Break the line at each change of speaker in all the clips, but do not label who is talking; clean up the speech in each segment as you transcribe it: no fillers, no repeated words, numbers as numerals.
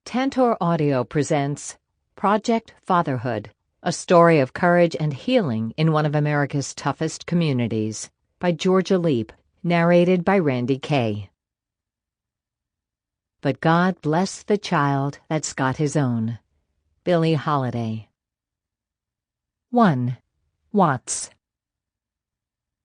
Tantor Audio presents Project Fatherhood, a story of courage and healing in one of America's toughest communities, by Jorja Leap, narrated by Randye Kaye. But God bless the child that's got his own. Billie Holiday. 1. Watts.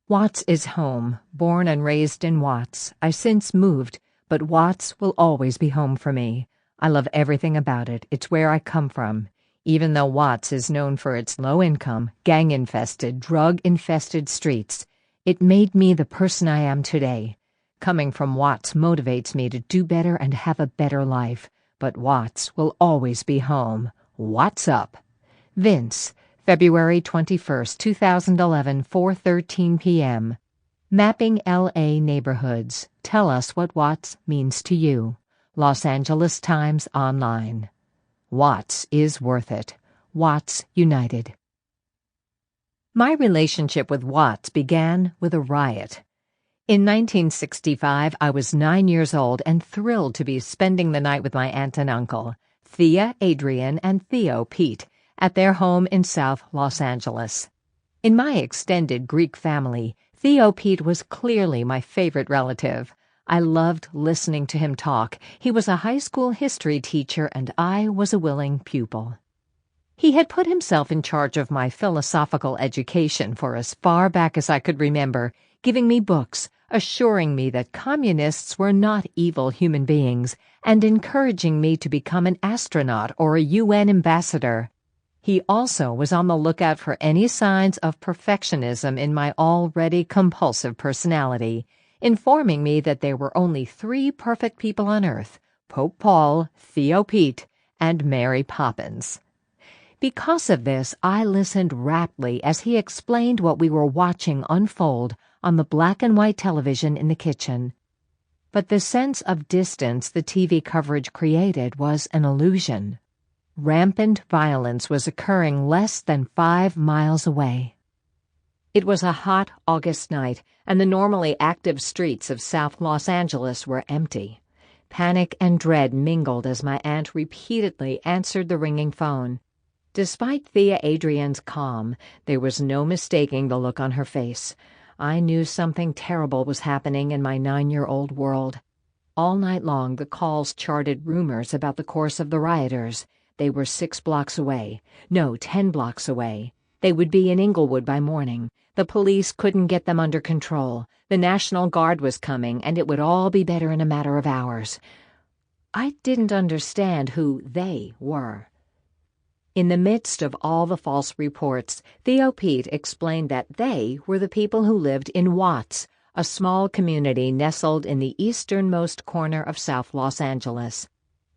Watts is home. Born and raised in Watts. I've since moved, but Watts will always be home for me. I love everything about it. It's where I come from. Even though Watts is known for its low-income, gang-infested, drug-infested streets, it made me the person I am today. Coming from Watts motivates me to do better and have a better life. But Watts will always be home. Watts up. Vince, February 21st, 2011, 4:13 p.m. Mapping L.A. neighborhoods. Tell us what Watts means to you. Los Angeles Times Online. Watts is worth it. Watts United. My relationship with Watts began with a riot. In 1965, I was 9 years old and thrilled to be spending the night with my aunt and uncle, Thea Adrian and Theo Pete, at their home in South Los Angeles. In my extended Greek family, Theo Pete was clearly my favorite relative. I loved listening to him talk. He was a high school history teacher, and I was a willing pupil. He had put himself in charge of my philosophical education for as far back as I could remember, giving me books, assuring me that communists were not evil human beings, and encouraging me to become an astronaut or a UN ambassador. He also was on the lookout for any signs of perfectionism in my already compulsive personality, informing me that there were only 3 perfect people on Earth: Pope Paul, Theo Pete, and Mary Poppins. Because of this, I listened raptly as he explained what we were watching unfold on the black and white television in the kitchen. But the sense of distance the TV coverage created was an illusion. Rampant violence was occurring less than 5 miles away. It was a hot August night, and the normally active streets of South Los Angeles were empty. Panic and dread mingled as my aunt repeatedly answered the ringing phone. Despite Thea Adrian's calm, there was no mistaking the look on her face. I knew something terrible was happening in my 9-year-old world. All night long, the calls charted rumors about the course of the rioters. They were 6 blocks away. No, 10 blocks away. They would be in Inglewood by morning. The police couldn't get them under control. The National Guard was coming, and it would all be better in a matter of hours. I didn't understand who they were. In the midst of all the false reports, Theo Pete explained that they were the people who lived in Watts, a small community nestled in the easternmost corner of South Los Angeles.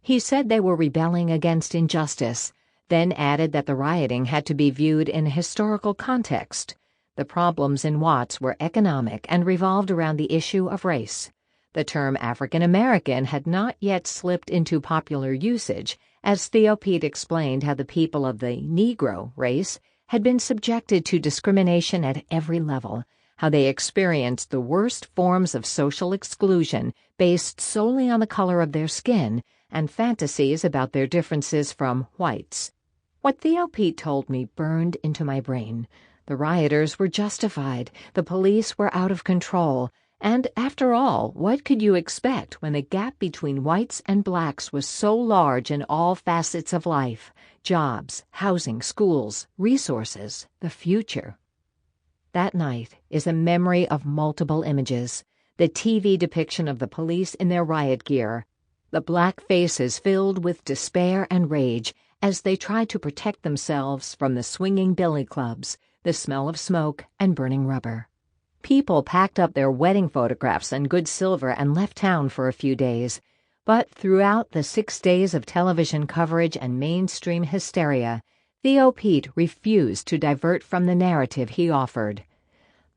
He said they were rebelling against injustice, then added that the rioting had to be viewed in a historical context. The problems in Watts were economic and revolved around the issue of race. The term African American had not yet slipped into popular usage, as Theo Pete explained how the people of the Negro race had been subjected to discrimination at every level, how they experienced the worst forms of social exclusion based solely on the color of their skin, and fantasies about their differences from whites. What Theo Pete told me burned into my brain. The rioters were justified, the police were out of control, and after all, what could you expect when the gap between whites and blacks was so large in all facets of life: jobs, housing, schools, resources, the future? That night is a memory of multiple images: the TV depiction of the police in their riot gear, the black faces filled with despair and rage as they tried to protect themselves from the swinging billy clubs, the smell of smoke and burning rubber. People packed up their wedding photographs and good silver and left town for a few days. But throughout the 6 days of television coverage and mainstream hysteria, Theo Pete refused to divert from the narrative he offered.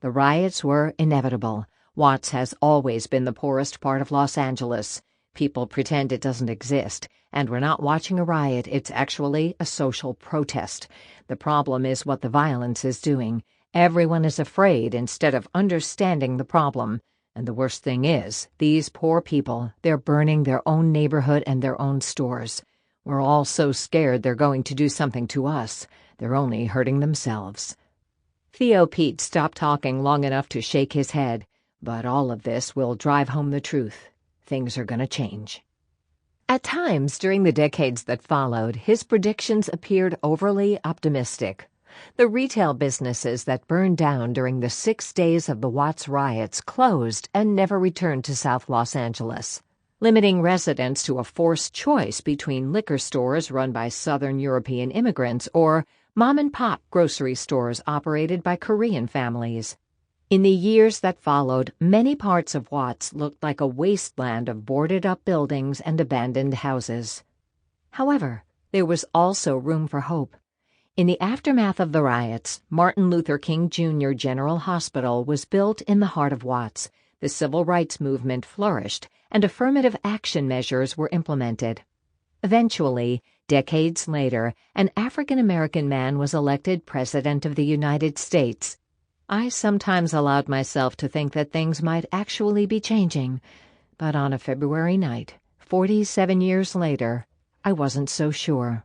The riots were inevitable. Watts has always been the poorest part of Los Angeles. People pretend it doesn't exist, and we're not watching a riot, it's actually a social protest. The problem is what the violence is doing. Everyone is afraid instead of understanding the problem. And the worst thing is, these poor people, they're burning their own neighborhood and their own stores. We're all so scared they're going to do something to us. They're only hurting themselves." Theo Pete stopped talking long enough to shake his head, but all of this will drive home the truth. Things are going to change. At times during the decades that followed, his predictions appeared overly optimistic. The retail businesses that burned down during the 6 days of the Watts riots closed and never returned to South Los Angeles, limiting residents to a forced choice between liquor stores run by Southern European immigrants or mom-and-pop grocery stores operated by Korean families. In the years that followed, many parts of Watts looked like a wasteland of boarded-up buildings and abandoned houses. However, there was also room for hope. In the aftermath of the riots, Martin Luther King Jr. General Hospital was built in the heart of Watts. The civil rights movement flourished, and affirmative action measures were implemented. Eventually, decades later, an African-American man was elected President of the United States. I sometimes allowed myself to think that things might actually be changing, but on a February night, 47 years later, I wasn't so sure.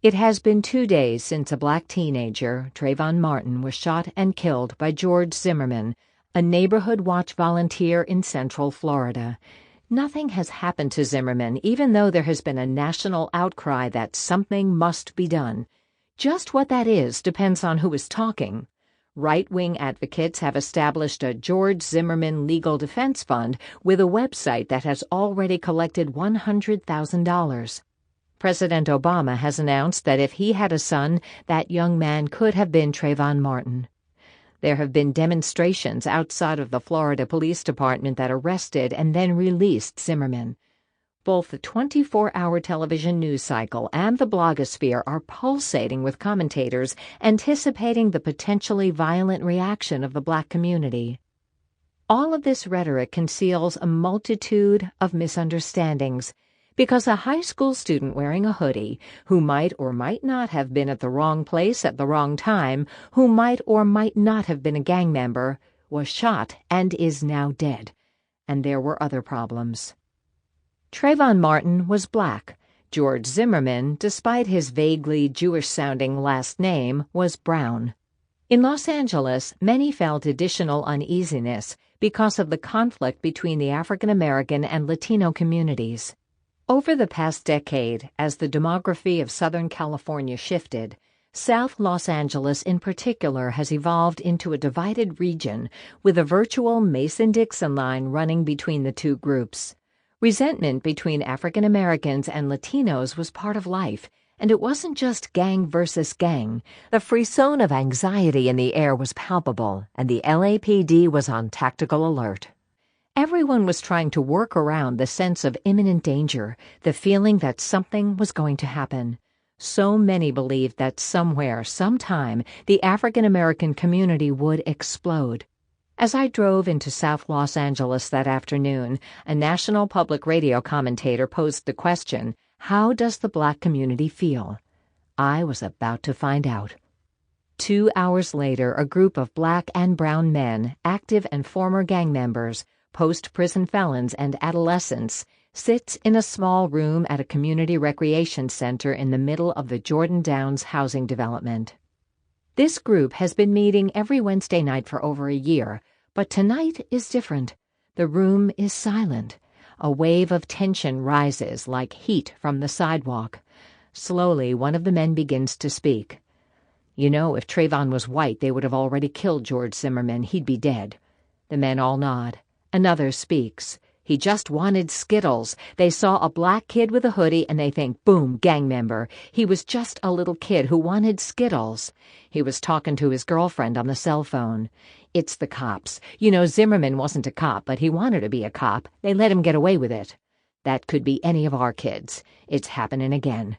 It has been 2 days since a black teenager, Trayvon Martin, was shot and killed by George Zimmerman, a neighborhood watch volunteer in Central Florida. Nothing has happened to Zimmerman, even though there has been a national outcry that something must be done. Just what that is depends on who is talking. Right-wing advocates have established a George Zimmerman Legal Defense Fund with a website that has already collected $100,000. President Obama has announced that if he had a son, that young man could have been Trayvon Martin. There have been demonstrations outside of the Florida Police Department that arrested and then released Zimmerman. Both the 24-hour television news cycle and the blogosphere are pulsating with commentators anticipating the potentially violent reaction of the black community. All of this rhetoric conceals a multitude of misunderstandings, because a high school student wearing a hoodie, who might or might not have been at the wrong place at the wrong time, who might or might not have been a gang member, was shot and is now dead. And there were other problems. Trayvon Martin was black. George Zimmerman, despite his vaguely Jewish-sounding last name, was brown. In Los Angeles, many felt additional uneasiness because of the conflict between the African-American and Latino communities. Over the past decade, as the demography of Southern California shifted, South Los Angeles in particular has evolved into a divided region with a virtual Mason-Dixon line running between the two groups. Resentment between African Americans and Latinos was part of life, and it wasn't just gang versus gang. The frisson of anxiety in the air was palpable, and the LAPD was on tactical alert. Everyone was trying to work around the sense of imminent danger, the feeling that something was going to happen. So many believed that somewhere, sometime, the African American community would explode. As I drove into South Los Angeles that afternoon, a national public radio commentator posed the question, "How does the black community feel?" I was about to find out. 2 hours later, a group of black and brown men, active and former gang members, post-prison felons and adolescents, sits in a small room at a community recreation center in the middle of the Jordan Downs housing development. This group has been meeting every Wednesday night for over a year, but tonight is different. The room is silent. A wave of tension rises like heat from the sidewalk. Slowly, one of the men begins to speak. "You know, if Trayvon was white, they would have already killed George Zimmerman. He'd be dead." The men all nod. Another speaks. "He just wanted Skittles. They saw a black kid with a hoodie and they think, boom, gang member. He was just a little kid who wanted Skittles. He was talking to his girlfriend on the cell phone. It's the cops. You know, Zimmerman wasn't a cop, but he wanted to be a cop. They let him get away with it. That could be any of our kids. It's happening again."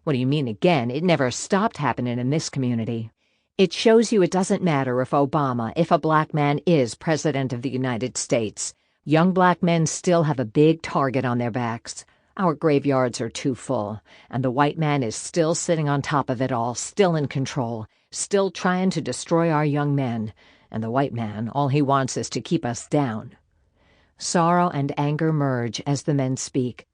"What do you mean again? It never stopped happening in this community." "It shows you it doesn't matter if a black man is President of the United States. Young black men still have a big target on their backs. Our graveyards are too full, and the white man is still sitting on top of it all, still in control, still trying to destroy our young men. And the white man, all he wants is to keep us down." Sorrow and anger merge as the men speak.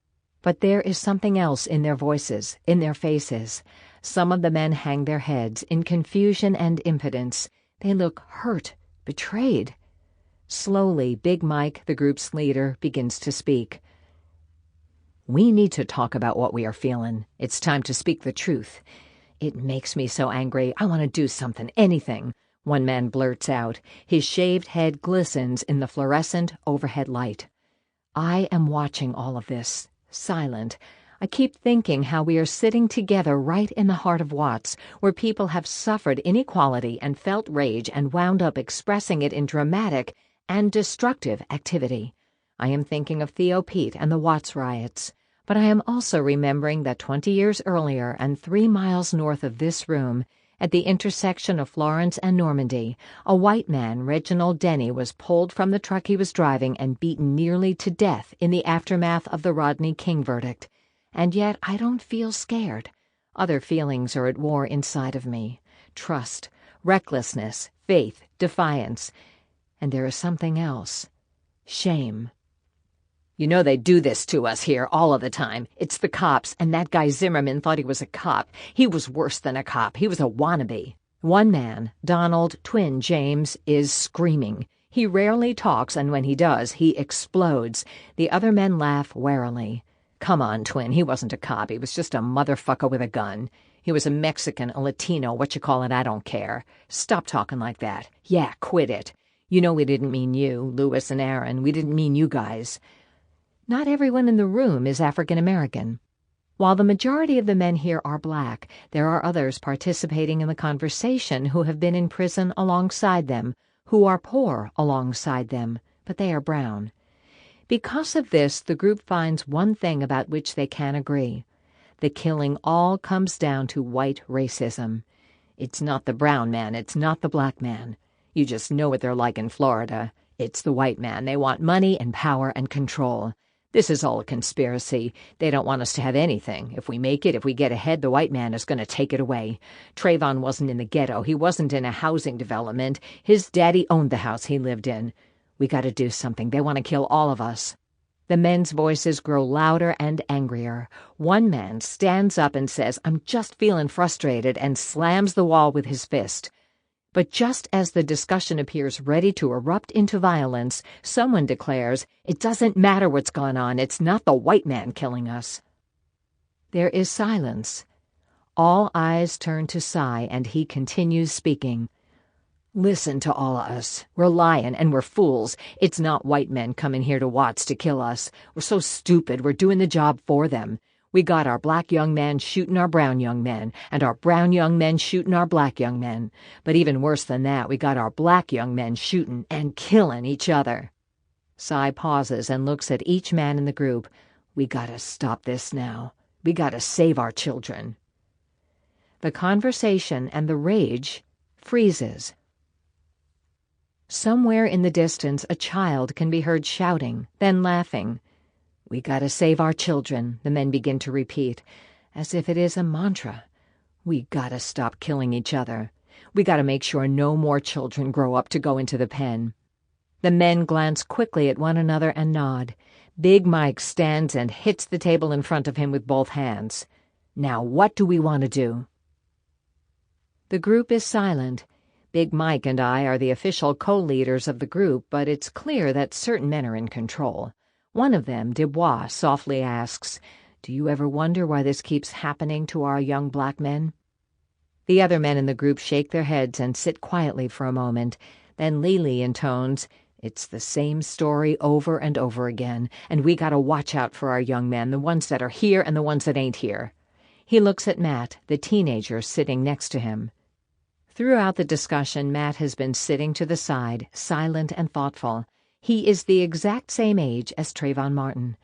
But there is something else in their voices, in their faces. Some of the men hang their heads in confusion and impotence. They look hurt, betrayed. Slowly, Big Mike, the group's leader, begins to speak. We need to talk about what we are feeling. It's time to speak the truth. It makes me so angry. I want to do something, anything. One man blurts out. His shaved head glistens in the fluorescent overhead light. I am watching all of this, silent. I keep thinking how we are sitting together right in the heart of Watts, where people have suffered inequality and felt rage and wound up expressing it in dramatic and destructive activity. I am thinking of Theo Pete and the Watts riots, but I am also remembering that 20 years earlier and 3 miles north of this room, at the intersection of Florence and Normandy, a white man, Reginald Denny, was pulled from the truck he was driving and beaten nearly to death in the aftermath of the Rodney King verdict. And yet I don't feel scared. Other feelings are at war inside of me. Trust, recklessness, faith, defiance. And there is something else. Shame. You know they do this to us here all of the time. It's the cops, and that guy Zimmerman thought he was a cop. He was worse than a cop. He was a wannabe. One man, Donald Twin James, is screaming. He rarely talks, and when he does, he explodes. The other men laugh warily. Come on, Twin, he wasn't a cop. He was just a motherfucker with a gun. He was a Mexican, a Latino, what you call it, I don't care. Stop talking like that. Yeah, quit it. You know we didn't mean you, Louis and Aaron. We didn't mean you guys. Not everyone in the room is African American. While the majority of the men here are black, there are others participating in the conversation who have been in prison alongside them, who are poor alongside them, but they are brown. Because of this, the group finds one thing about which they can agree. The killing all comes down to white racism. It's not the brown man, it's not the black man. You just know what they're like in Florida. It's the white man. They want money and power and control. This is all a conspiracy. They don't want us to have anything. If we make it, if we get ahead, the white man is going to take it away. Trayvon wasn't in the ghetto. He wasn't in a housing development. His daddy owned the house he lived in. We got to do something. They want to kill all of us. The men's voices grow louder and angrier. One man stands up and says, I'm just feeling frustrated, and slams the wall with his fist. But just as the discussion appears ready to erupt into violence, someone declares, it doesn't matter what's gone on. It's not the white man killing us. There is silence. All eyes turn to Cy, and he continues speaking. Listen to all of us. We're lying and we're fools. It's not white men coming here to Watts to kill us. We're so stupid. We're doing the job for them. We got our black young men shooting our brown young men, and our brown young men shooting our black young men. But even worse than that, we got our black young men shooting and killing each other. Cy pauses and looks at each man in the group. We gotta stop this now. We gotta save our children. The conversation and the rage freezes. Somewhere in the distance, a child can be heard shouting, then laughing. We gotta save our children, the men begin to repeat, as if it is a mantra. We gotta stop killing each other. We gotta make sure no more children grow up to go into the pen. The men glance quickly at one another and nod. Big Mike stands and hits the table in front of him with both hands. Now what do we want to do? The group is silent. Big Mike and I are the official co-leaders of the group, but it's clear that certain men are in control. One of them, Dubois, softly asks, Do you ever wonder why this keeps happening to our young black men? The other men in the group shake their heads and sit quietly for a moment. Then Lily intones, It's the same story over and over again, and we gotta watch out for our young men, the ones that are here and the ones that ain't here. He looks at Matt, the teenager sitting next to him. Throughout the discussion, Matt has been sitting to the side, silent and thoughtful. He is the exact same age as Trayvon Martin.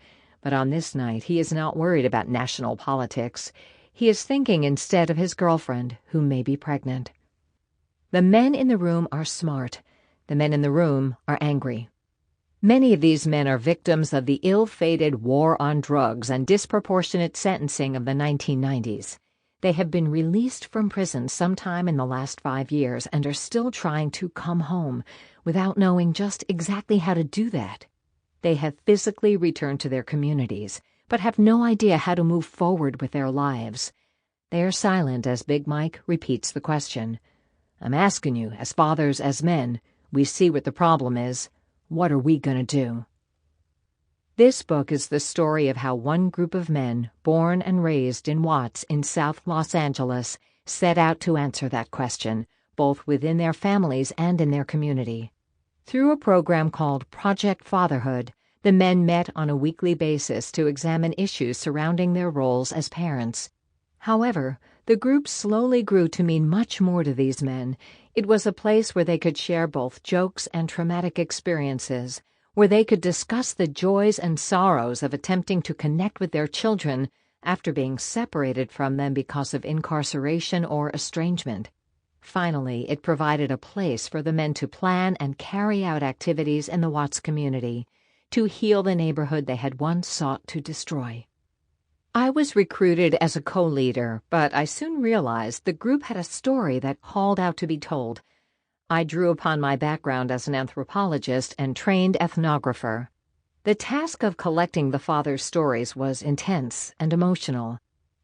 But on this night, he is not worried about national politics. He is thinking instead of his girlfriend, who may be pregnant. The men in the room are smart. The men in the room are angry. Many of these men are victims of the ill-fated war on drugs and disproportionate sentencing of the 1990s. They have been released from prison sometime in the last 5 years and are still trying to come home without knowing just exactly how to do that. They have physically returned to their communities, but have no idea how to move forward with their lives. They are silent as Big Mike repeats the question. I'm asking you, as fathers, as men, we see what the problem is. What are we going to do? This book is the story of how one group of men, born and raised in Watts in South Los Angeles, set out to answer that question, both within their families and in their community. Through a program called Project Fatherhood, the men met on a weekly basis to examine issues surrounding their roles as parents. However, the group slowly grew to mean much more to these men. It was a place where they could share both jokes and traumatic experiences, where they could discuss the joys and sorrows of attempting to connect with their children after being separated from them because of incarceration or estrangement. Finally, it provided a place for the men to plan and carry out activities in the Watts community, to heal the neighborhood they had once sought to destroy. I was recruited as a co-leader, but I soon realized the group had a story that called out to be told. I drew upon my background as an anthropologist and trained ethnographer. The task of collecting the fathers' stories was intense and emotional.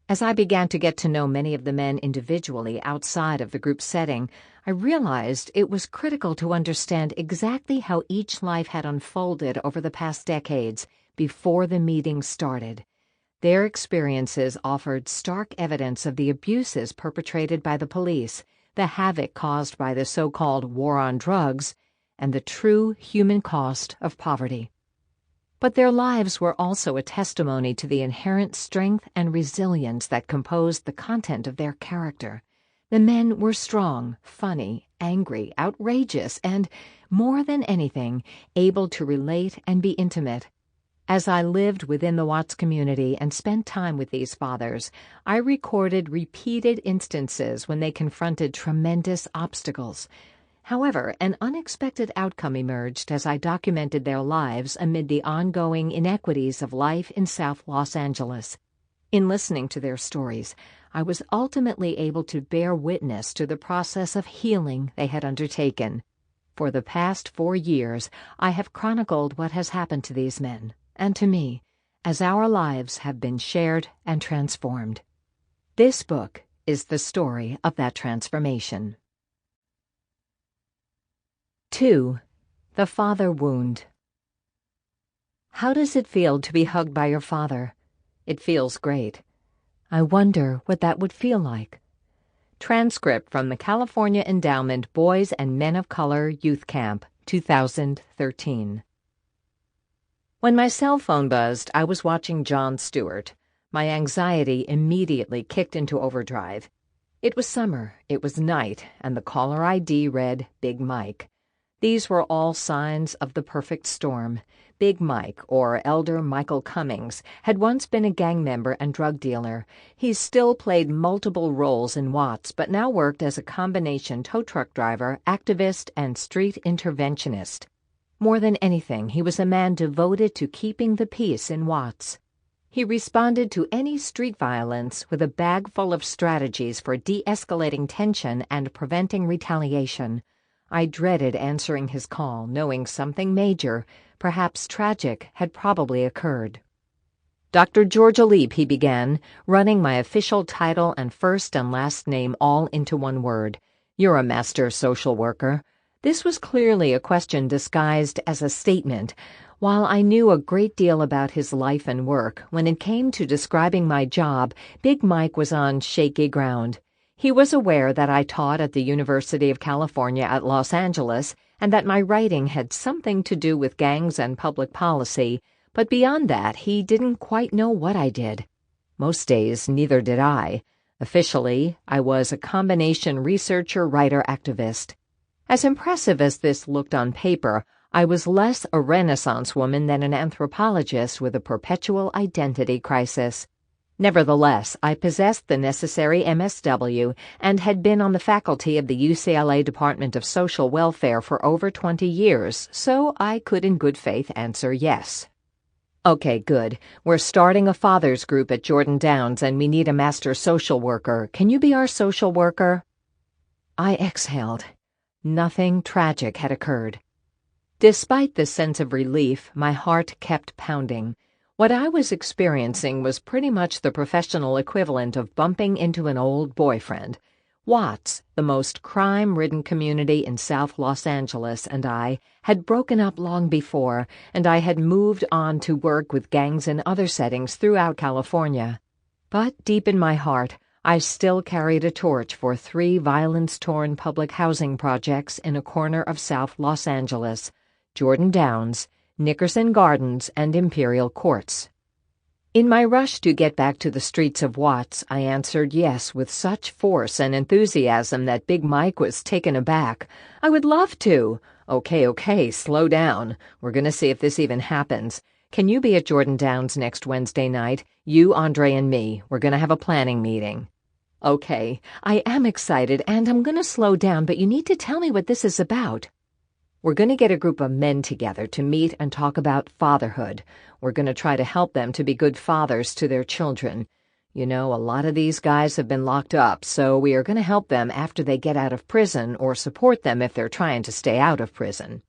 As I began to get to know many of the men individually outside of the group setting, I realized it was critical to understand exactly how each life had unfolded over the past decades before the meeting started. Their experiences offered stark evidence of the abuses perpetrated by the police, the havoc caused by the so-called war on drugs, and the true human cost of poverty. But their lives were also a testimony to the inherent strength and resilience that composed the content of their character. The men were strong, funny, angry, outrageous, and, more than anything, able to relate and be intimate. As I lived within the Watts community and spent time with these fathers, I recorded repeated instances when they confronted tremendous obstacles. However, an unexpected outcome emerged as I documented their lives amid the ongoing inequities of life in South Los Angeles. In listening to their stories, I was ultimately able to bear witness to the process of healing they had undertaken. For the past 4 years, I have chronicled what has happened to these men, and to me, as our lives have been shared and transformed. This book is the story of that transformation. 2. The Father Wound. How does it feel to be hugged by your father? It feels great. I wonder what that would feel like. Transcript from the California Endowment Boys and Men of Color Youth Camp, 2013. When my cell phone buzzed, I was watching Jon Stewart. My anxiety immediately kicked into overdrive. It was summer, it was night, and the caller ID read Big Mike. These were all signs of the perfect storm. Big Mike, or Elder Michael Cummings, had once been a gang member and drug dealer. He still played multiple roles in Watts, but now worked as a combination tow truck driver, activist, and street interventionist. More than anything, he was a man devoted to keeping the peace in Watts. He responded to any street violence with a bag full of strategies for de-escalating tension and preventing retaliation. I dreaded answering his call, knowing something major, perhaps tragic, had probably occurred. Dr. Jorja Leap, he began, running my official title and first and last name all into one word. You're a master social worker. This was clearly a question disguised as a statement. While I knew a great deal about his life and work, when it came to describing my job, Big Mike was on shaky ground. He was aware that I taught at the University of California at Los Angeles and that my writing had something to do with gangs and public policy, but beyond that, he didn't quite know what I did. Most days, neither did I. Officially, I was a combination researcher, writer, activist. As impressive as this looked on paper, I was less a Renaissance woman than an anthropologist with a perpetual identity crisis. Nevertheless, I possessed the necessary MSW and had been on the faculty of the UCLA Department of Social Welfare for over 20 years, so I could in good faith answer yes. Okay, good. We're starting a fathers group at Jordan Downs and we need a master social worker. Can you be our social worker? I exhaled. Nothing tragic had occurred. Despite the sense of relief, my heart kept pounding. What I was experiencing was pretty much the professional equivalent of bumping into an old boyfriend. Watts, the most crime-ridden community in South Los Angeles, and I had broken up long before, and I had moved on to work with gangs in other settings throughout California. But deep in my heart, I still carried a torch for 3 violence-torn public housing projects in a corner of South Los Angeles: Jordan Downs, Nickerson Gardens, and Imperial Courts. In my rush to get back to the streets of Watts, I answered yes with such force and enthusiasm that Big Mike was taken aback. "I would love to." Okay, slow down. We're going to see if this even happens. Can you be at Jordan Downs next Wednesday night? You, Andre, and me. We're going to have a planning meeting. Okay, I am excited, and I'm going to slow down, but you need to tell me what this is about. We're going to get a group of men together to meet and talk about fatherhood. We're going to try to help them to be good fathers to their children. You know, a lot of these guys have been locked up, so we are going to help them after they get out of prison or support them if they're trying to stay out of prison.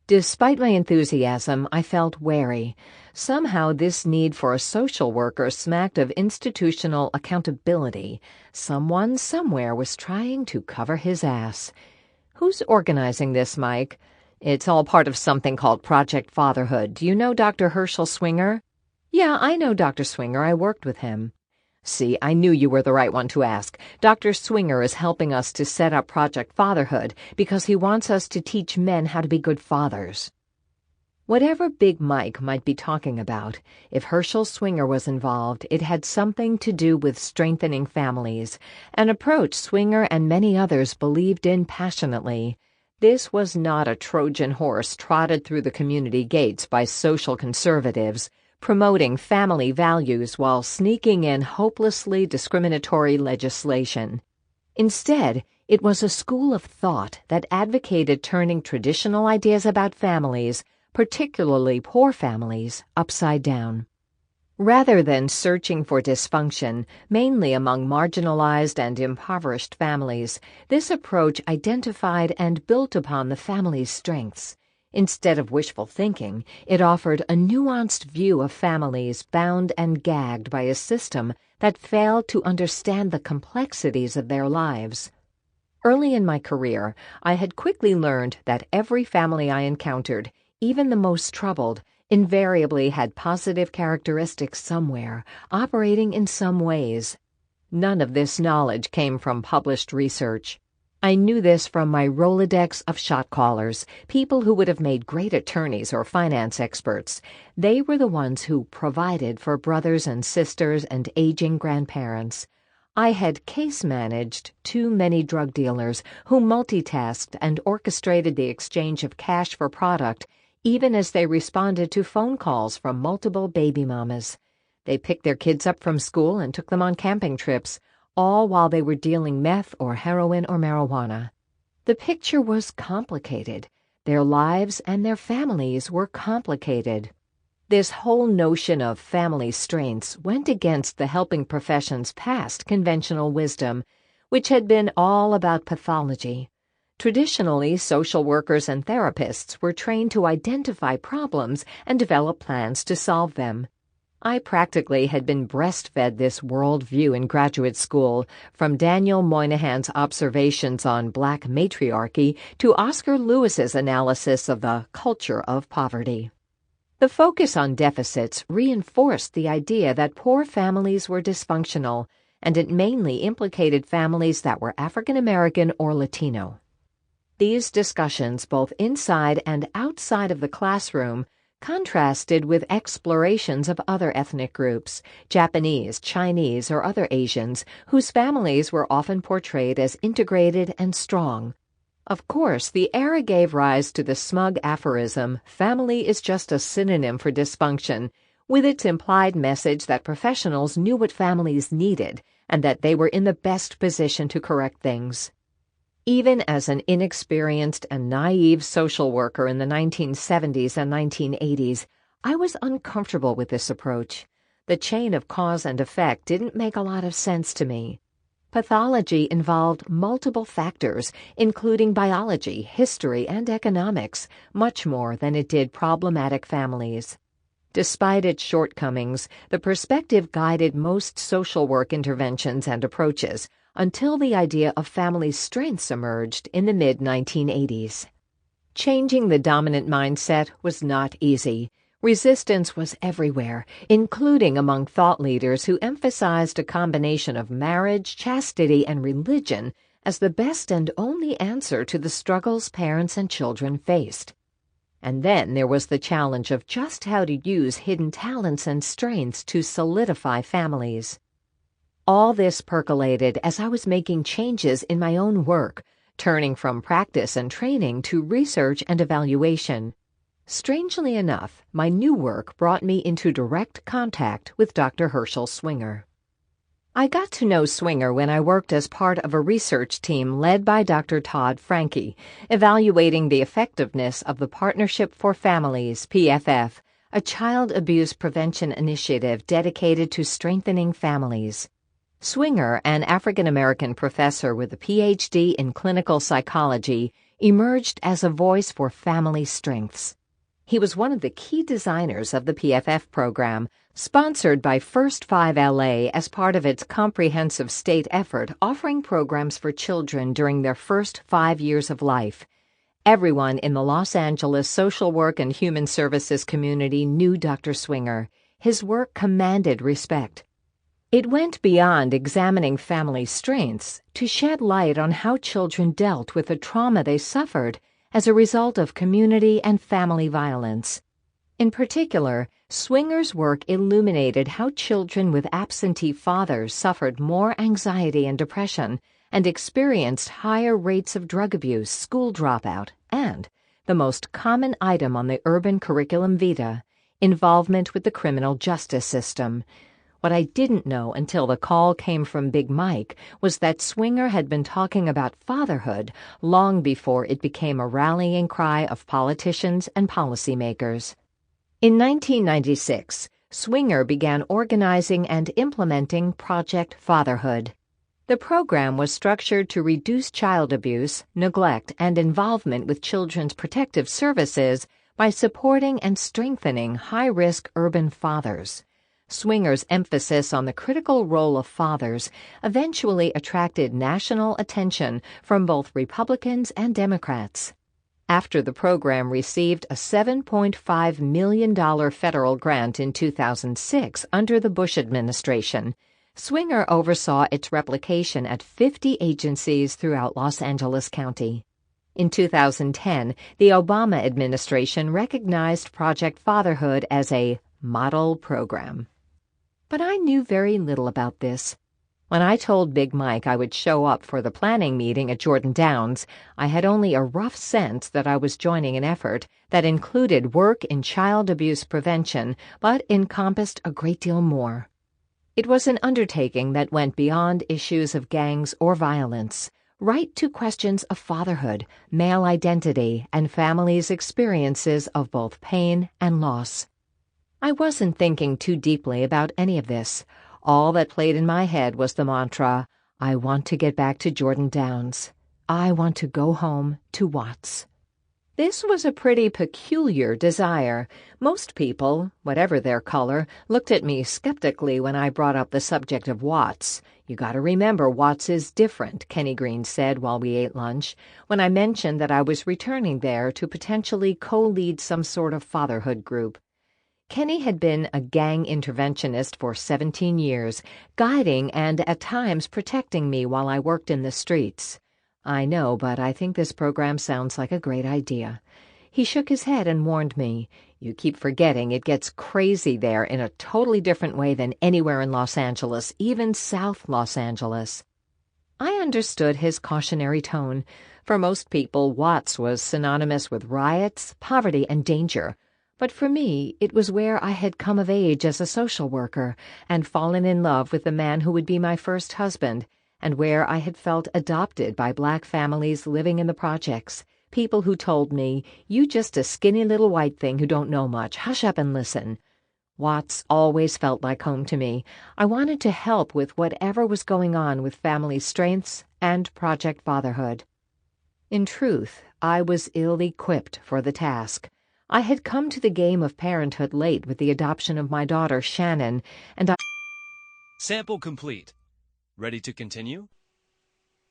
Despite my enthusiasm, I felt wary. Somehow this need for a social worker smacked of institutional accountability. Someone somewhere was trying to cover his ass. Who's organizing this, Mike? It's all part of something called Project Fatherhood. Do you know Dr. Herschel Swinger? Yeah, I know Dr. Swinger. I worked with him. See, I knew you were the right one to ask. Dr. Swinger is helping us to set up Project Fatherhood because he wants us to teach men how to be good fathers. Whatever Big Mike might be talking about, if Herschel Swinger was involved, it had something to do with strengthening families, an approach Swinger and many others believed in passionately. This was not a Trojan horse trotted through the community gates by social conservatives, promoting family values while sneaking in hopelessly discriminatory legislation. Instead, it was a school of thought that advocated turning traditional ideas about families, particularly poor families, upside down. Rather than searching for dysfunction, mainly among marginalized and impoverished families, this approach identified and built upon the family's strengths. Instead of wishful thinking, it offered a nuanced view of families bound and gagged by a system that failed to understand the complexities of their lives. Early in my career, I had quickly learned that every family I encountered, even the most troubled, invariably had positive characteristics somewhere, operating in some ways. None of this knowledge came from published research. I knew this from my Rolodex of shot callers, people who would have made great attorneys or finance experts. They were the ones who provided for brothers and sisters and aging grandparents. I had case-managed too many drug dealers who multitasked and orchestrated the exchange of cash for product, even as they responded to phone calls from multiple baby mamas. They picked their kids up from school and took them on camping trips, all while they were dealing meth or heroin or marijuana. The picture was complicated. Their lives and their families were complicated. This whole notion of family strengths went against the helping profession's past conventional wisdom, which had been all about pathology. Traditionally, social workers and therapists were trained to identify problems and develop plans to solve them. I practically had been breastfed this worldview in graduate school, from Daniel Moynihan's observations on Black matriarchy to Oscar Lewis's analysis of the culture of poverty. The focus on deficits reinforced the idea that poor families were dysfunctional, and it mainly implicated families that were African American or Latino. These discussions, both inside and outside of the classroom, contrasted with explorations of other ethnic groups, Japanese, Chinese, or other Asians, whose families were often portrayed as integrated and strong. Of course, the era gave rise to the smug aphorism, "Family is just a synonym for dysfunction," with its implied message that professionals knew what families needed and that they were in the best position to correct things. Even as an inexperienced and naive social worker in the 1970s and 1980s, I was uncomfortable with this approach. The chain of cause and effect didn't make a lot of sense to me. Pathology involved multiple factors, including biology, history, and economics, much more than it did problematic families. Despite its shortcomings, the perspective guided most social work interventions and approaches until the idea of family strengths emerged in the mid-1980s. Changing the dominant mindset was not easy. Resistance was everywhere, including among thought leaders who emphasized a combination of marriage, chastity, and religion as the best and only answer to the struggles parents and children faced. And then there was the challenge of just how to use hidden talents and strengths to solidify families. All this percolated as I was making changes in my own work, turning from practice and training to research and evaluation. Strangely enough, my new work brought me into direct contact with Dr. Herschel Swinger. I got to know Swinger when I worked as part of a research team led by Dr. Todd Franke, evaluating the effectiveness of the Partnership for Families, PFF, a child abuse prevention initiative dedicated to strengthening families. Swinger, an African-American professor with a Ph.D. in clinical psychology, emerged as a voice for family strengths. He was one of the key designers of the PFF program, sponsored by First 5 LA as part of its comprehensive state effort offering programs for children during their first 5 years of life. Everyone in the Los Angeles social work and human services community knew Dr. Swinger. His work commanded respect. It went beyond examining family strengths to shed light on how children dealt with the trauma they suffered as a result of community and family violence. In particular, Swinger's work illuminated how children with absentee fathers suffered more anxiety and depression and experienced higher rates of drug abuse, school dropout, and, the most common item on the urban curriculum vitae, involvement with the criminal justice system. What I didn't know until the call came from Big Mike was that Swinger had been talking about fatherhood long before it became a rallying cry of politicians and policymakers. In 1996, Swinger began organizing and implementing Project Fatherhood. The program was structured to reduce child abuse, neglect, and involvement with children's protective services by supporting and strengthening high-risk urban fathers. Swinger's emphasis on the critical role of fathers eventually attracted national attention from both Republicans and Democrats. After the program received a $7.5 million federal grant in 2006 under the Bush administration, Swinger oversaw its replication at 50 agencies throughout Los Angeles County. In 2010, the Obama administration recognized Project Fatherhood as a model program. But I knew very little about this. When I told Big Mike I would show up for the planning meeting at Jordan Downs, I had only a rough sense that I was joining an effort that included work in child abuse prevention but encompassed a great deal more. It was an undertaking that went beyond issues of gangs or violence, right to questions of fatherhood, male identity, and families' experiences of both pain and loss. I wasn't thinking too deeply about any of this. All that played in my head was the mantra, I want to get back to Jordan Downs. I want to go home to Watts. This was a pretty peculiar desire. Most people, whatever their color, looked at me skeptically when I brought up the subject of Watts. You gotta remember Watts is different, Kenny Green said while we ate lunch, when I mentioned that I was returning there to potentially co-lead some sort of fatherhood group. Kenny had been a gang interventionist for 17 years, guiding and at times protecting me while I worked in the streets. I know, but I think this program sounds like a great idea. He shook his head and warned me, you keep forgetting it gets crazy there in a totally different way than anywhere in Los Angeles, even South Los Angeles. I understood his cautionary tone. For most people, Watts was synonymous with riots, poverty, and danger. But for me, it was where I had come of age as a social worker and fallen in love with the man who would be my first husband, and where I had felt adopted by black families living in the projects, people who told me, you just a skinny little white thing who don't know much, hush up and listen. Watts always felt like home to me. I wanted to help with whatever was going on with family strengths and Project Fatherhood. In truth, I was ill-equipped for the task. I had come to the game of parenthood late with the adoption of my daughter Shannon, and
Sample complete. Ready to continue?